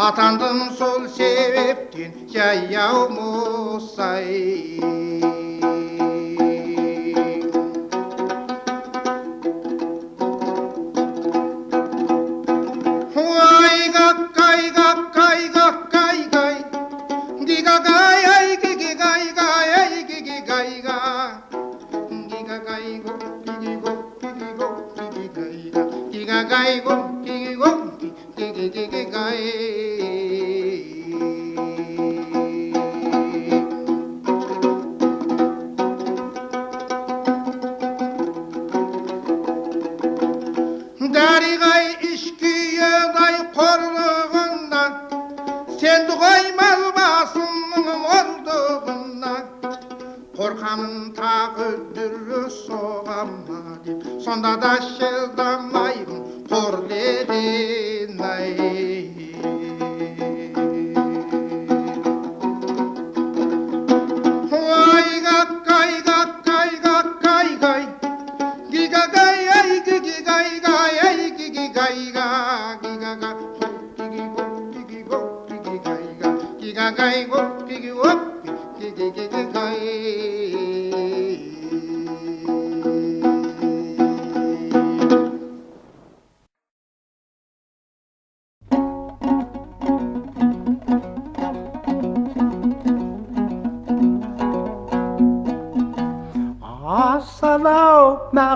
атандым сол себептен жаяу мұсай. Дариғай ішкүйеғай қорлығына, сенді қоймал басымның ордығына. Қорқамын тағы дүрі соғама деп, сонда да шыдамаймын қорлеген ай.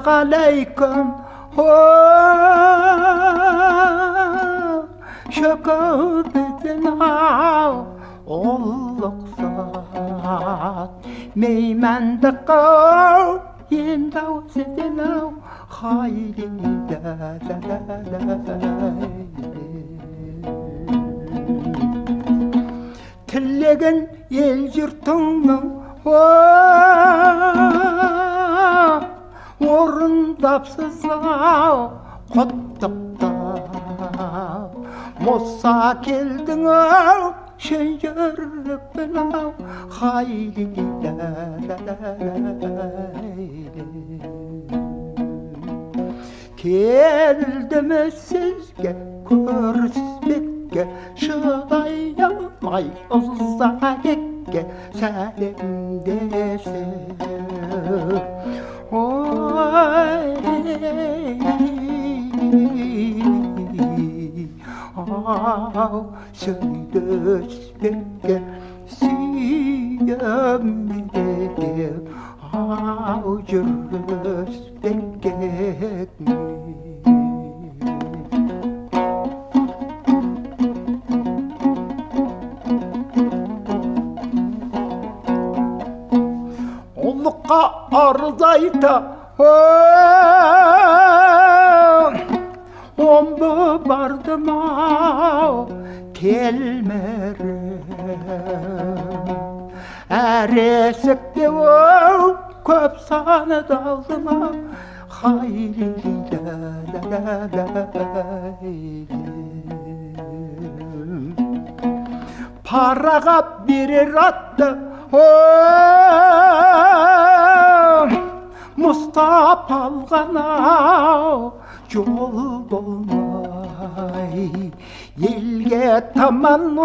Assalamualaikum, şükür bizine olluk zat. Meymende kal, yendav sizine hayri Tillegen el yurtungen orundapsızlar kuttukta Musa keldin şencörlük bilav haydi Keldim sizge körüsbekke şıdayamay uzzakekke selim desin Oy, söylesbekке siyemdeki Jürüsbekke Ollukka arzayta Ombu bardım kelmerim Eresikte köp sanı daldım hayli Paraga birer attı Mustafa algana yol bolmay Yelge taman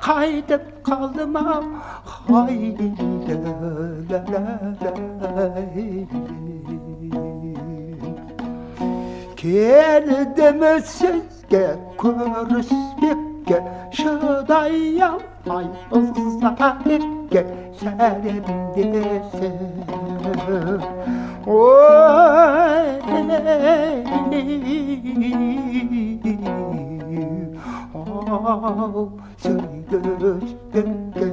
kaydıp kaldım haydi Keldim sizge körüsbekke şıdayamay ızzakekke selim desin Oy söylesbekke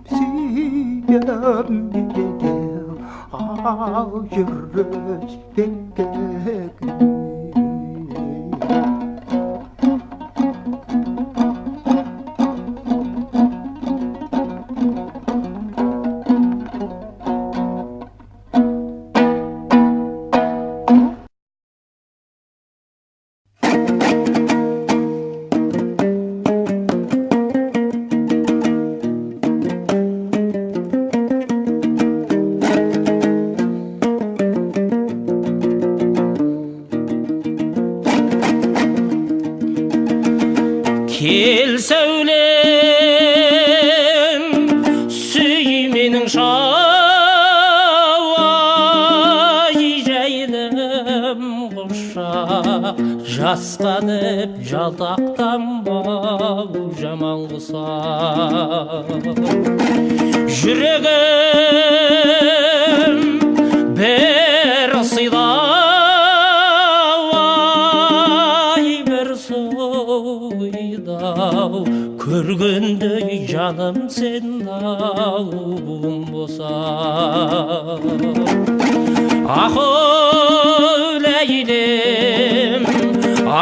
siyemdeki Jürüsbekke кел сәулем сүй менің шауай жайдым құшақ жасқа деп жалтақтанбау жаман құсап жүрегім бір сыйлау ай бір сойдау көргендей жаным сен дауым болса ахоу ләйлем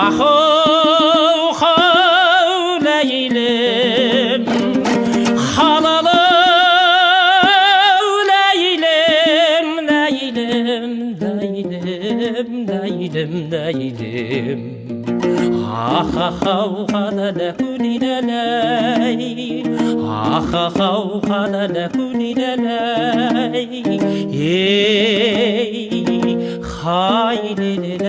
ахоу хау ләйлем халалау ләйлем ләйлем ләйлем ләйлем ләйлем ахахау халаләкүлиләләй ахахау халаләкүлиләләй ей хайлиләләй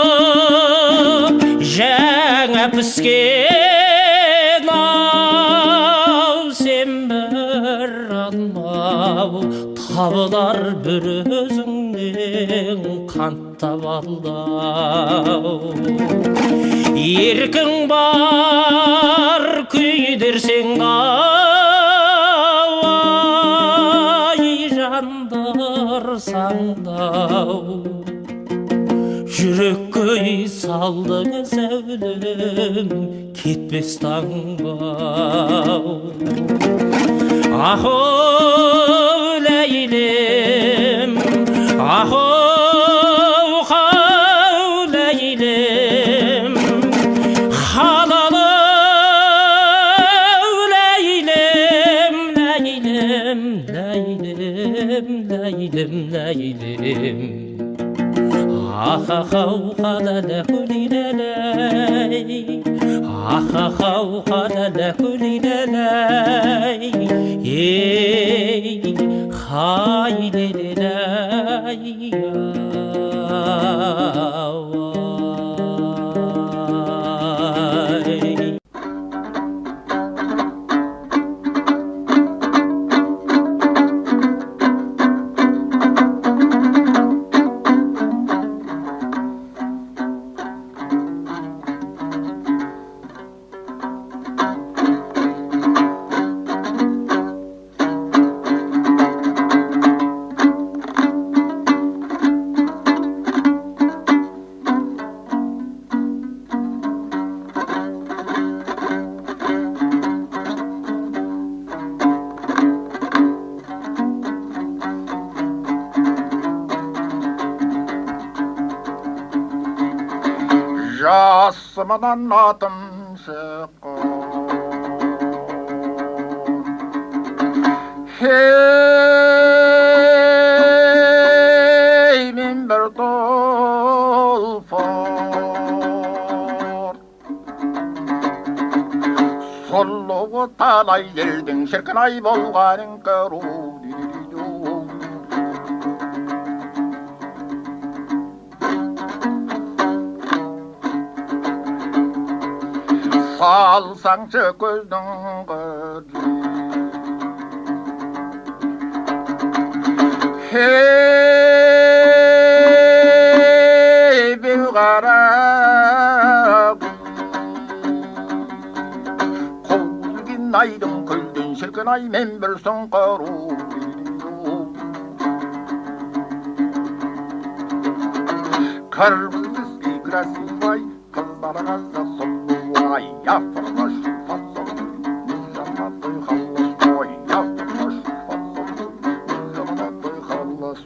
толықсып жаңа піскен ау сен бір алмау табылар бір өзіңнен қанттап алдау еркің бар күйдірсең ай жандар саңдау жүрек көй салдың сәулем кетпес таңбау ахоу ләйлем ахоу хау ләйлем халалау ләйлем ләйлем ләйлем ләйлем ләйлем ахахау халаләкүлиләләй ахахау халаләкүлиләләй ей хайлиләләй жасымынан атым шыққан хей мен бір тұлпар сұлуы талай елдің шіркін ай болғанын көру салсаңшы көздің қырын хей белғара қуылген айдың күлден шіркін ай мен бір сұңқару кіргізбей красивай қыздар қазақ сұлуай япырма шұлпат сұлу жаман той қалас той япырма шұлпат сұлу жаман той қалас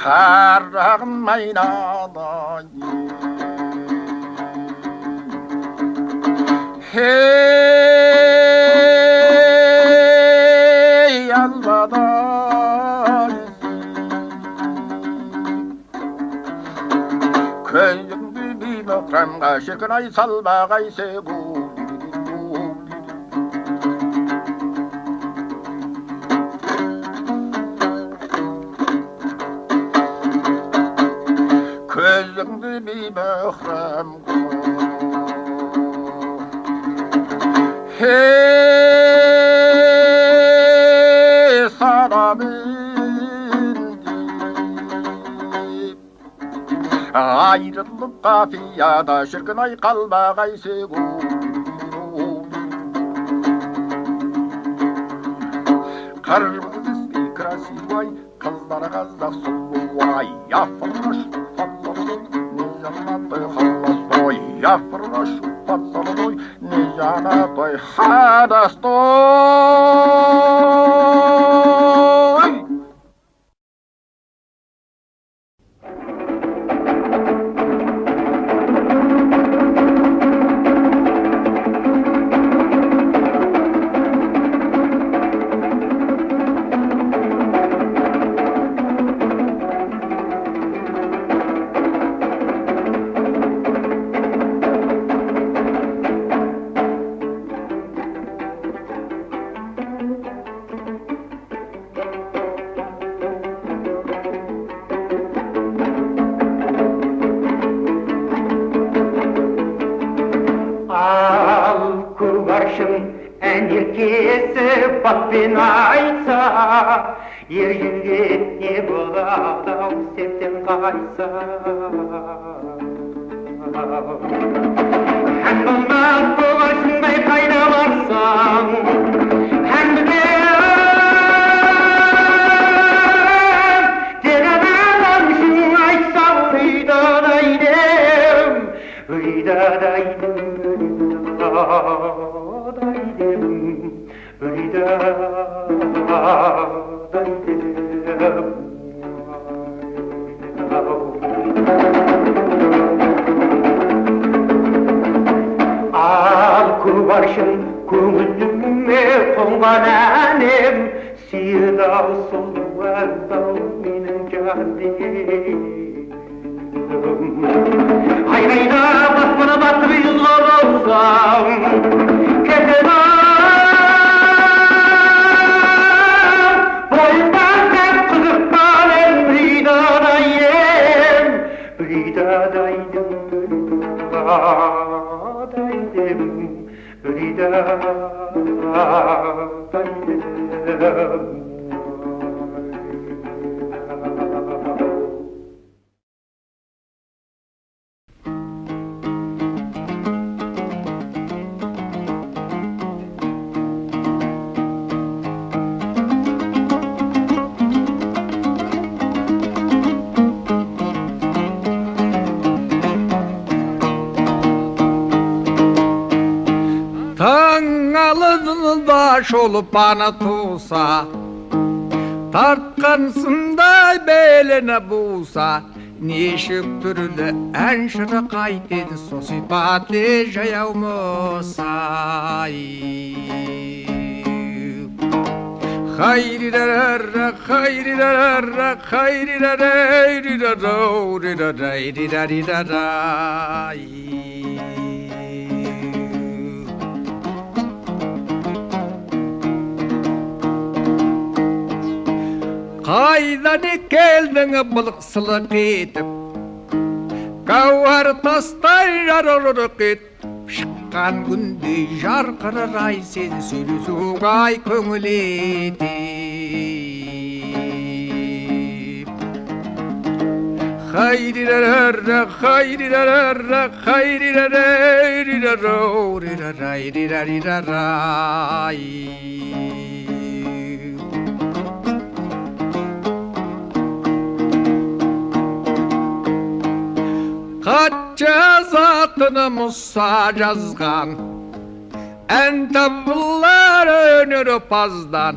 қар sağınmaynaday. Hey albaday, köyündü bir mökremga şirkin ay salbagay segu. Köyündü bir mökremga. Hey sana bindi ayrılıp kafiyada şirkin ay kalbagay segu. Kırmızı krasivay kızlara kazak suluay yafırmış patladı niyanadı halas boy yafırmış patladı niyanadı hadas doy. Bakpен aytsa, ер жігіт не болады-ау септен қайса. Һәм болмас болашындай қайда барсаң, һәм білем, деген адамшың айтса ұйдадайдым, ұйдадайдым, ұйдадайдым. Al kubarşın көңіліме қонған әнем, сүйеді-ау сұлу ән-ау менің жаным. Айғайда баспана басып ұйылға болсам, кетем Şolupana tusa tartqansınday belene busa neşik türlü enşiri qaytedi sosipatli jayavmusay Hayrirarara hayrirarara hayrirarara Qaydan geldin bılıksılık etip Kavvar tasтай jarırık et Şıkkan günde jarqırır ay seni Sülüsük ay köngül etip Hayrirarara hayrirarara hayrirarara Kaça zatını Musa yazgan En tabullar önürü pazdan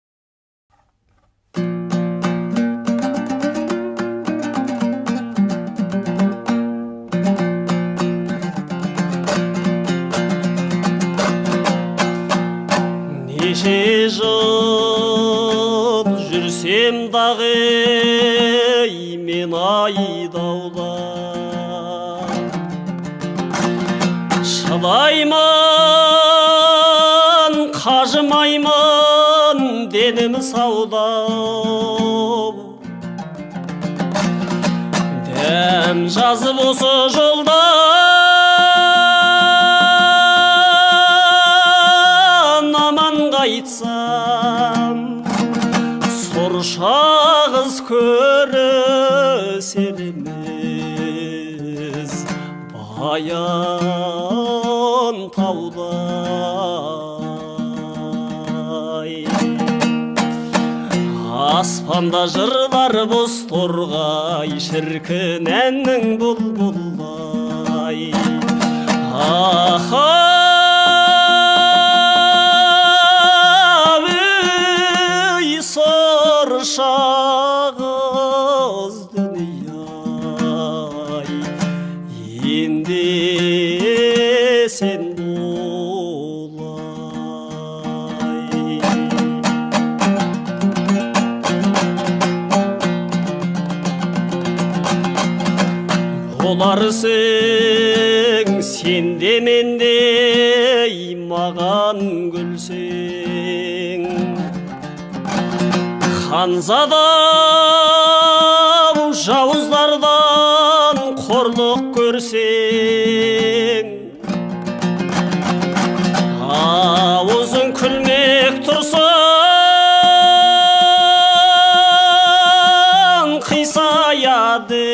Неше жыл жүрсем дағы мен айдауда, шыдаймын қажымаймын денім сауда, дәм жазып осы жолда айтсам, сұршағыз көріселіміз баян таудай. Аспанда жырлар боз торғай, шіркін әннің бұлбұлдай. Аха шағыз дүнияй, енді сен болай. Боларсың сен де мен де маған күлсең, ханзада жауыздардан қорлық көрсең, аузың күлмек тұрсын қисаяды,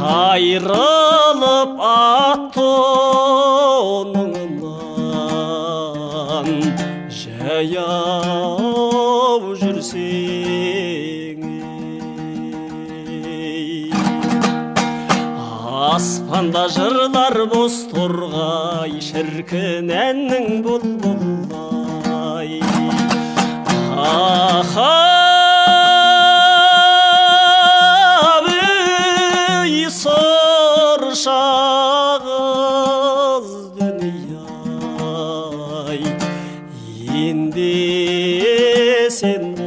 айрылып ат-тоныңнан жаяу жүрсең. Аспанда жырлар боз торғай, шіркін әннің бұлбұлдай. Аха сыр шағыз дүнияй, енді сен